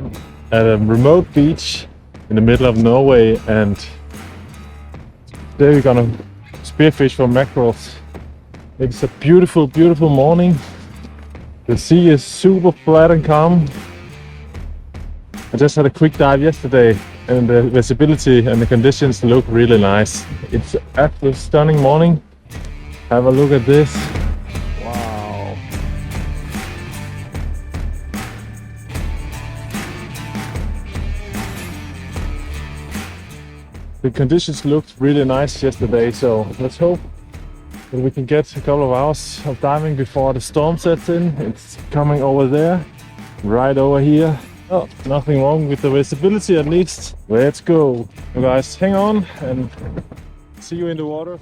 I'm at a remote beach in the middle of Norway, and today we're gonna spearfish for mackerels. It's a beautiful, beautiful morning. The sea is super flat and calm. I just had a quick dive yesterday and the visibility and the conditions look really nice. It's an absolutely stunning morning. Have a look at this. Wow. The conditions looked really nice yesterday, so let's hope that we can get a couple of hours of diving before the storm sets in. It's coming over there, right over here. Oh, nothing wrong with the visibility at least. Let's go. So guys, hang on and see you in the water.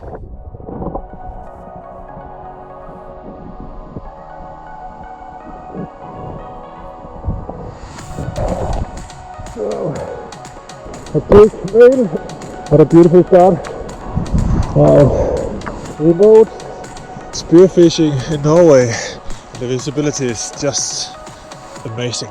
So, a quick rain, what a beautiful start. Wow. Remote spearfishing in Norway. The visibility is just amazing.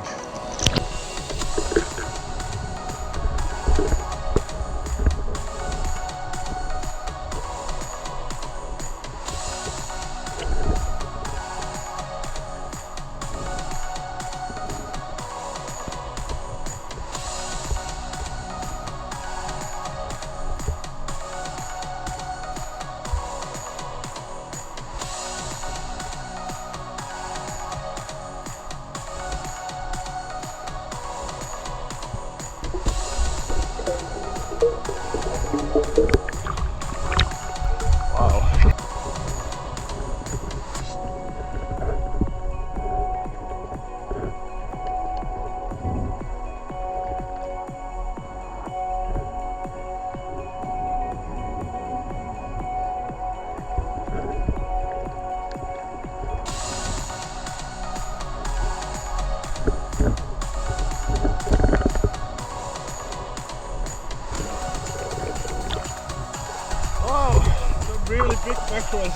Really big mackerels.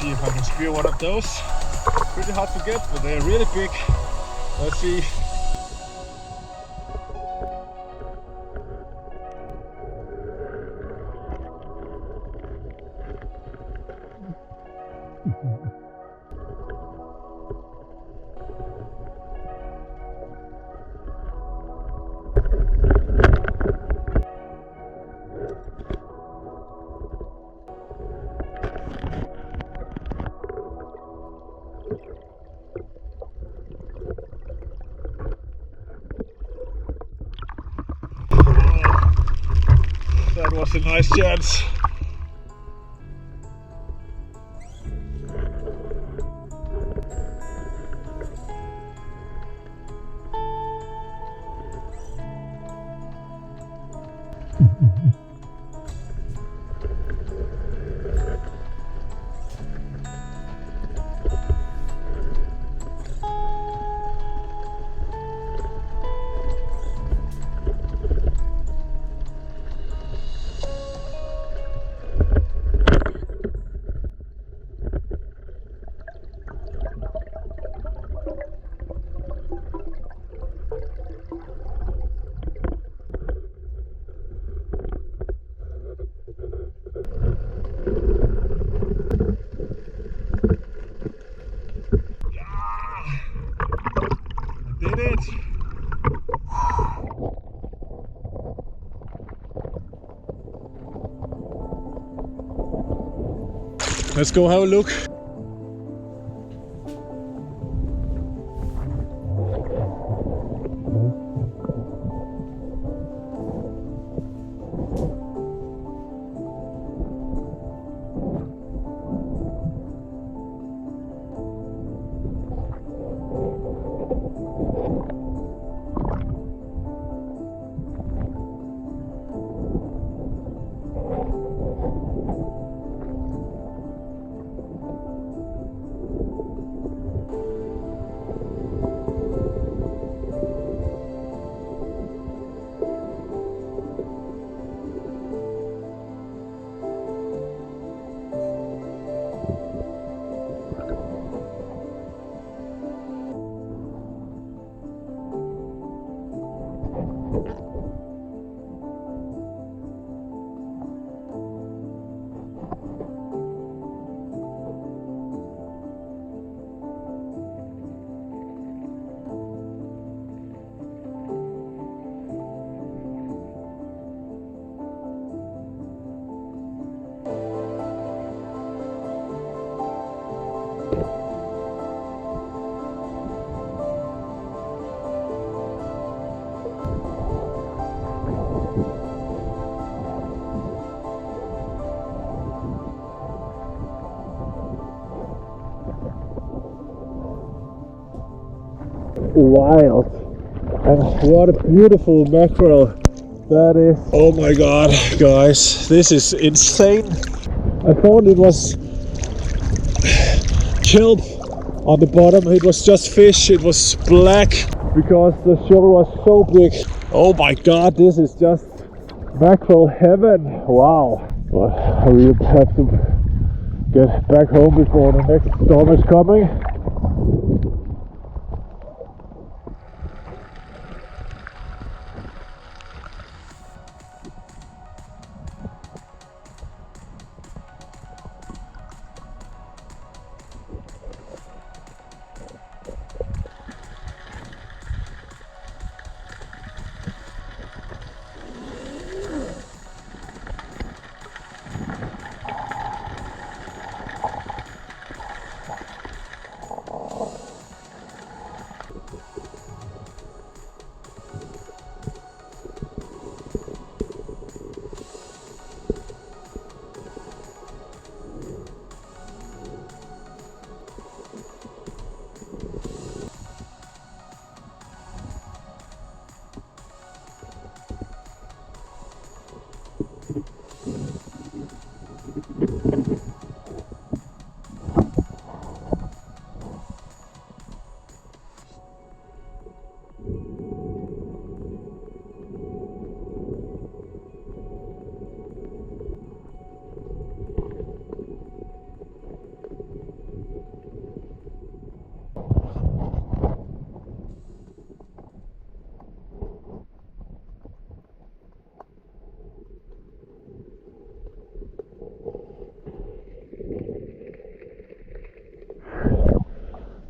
See if I can spear one of those. Pretty hard to get, but they're really big. Let's see. That was a nice chance. Did it! Let's go have a look. wild. And what a beautiful mackerel that is. Oh my god, guys, this is insane. I thought it was kelp on the bottom. It was just fish. It was black because the shoal was so big. Oh my god, this is just mackerel heaven. Wow. But I really have to get back home before the next storm is coming.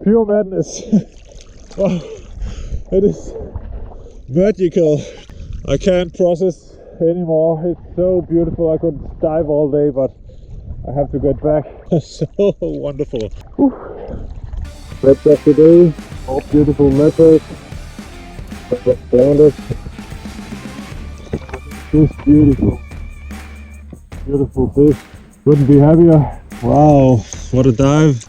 Pure madness. Oh, it is magical. I can't process anymore. It's so beautiful. I could dive all day, but I have to get back. So wonderful. That's up today. All beautiful leopards. Just beautiful. Beautiful fish. Couldn't be happier. Wow, what a dive.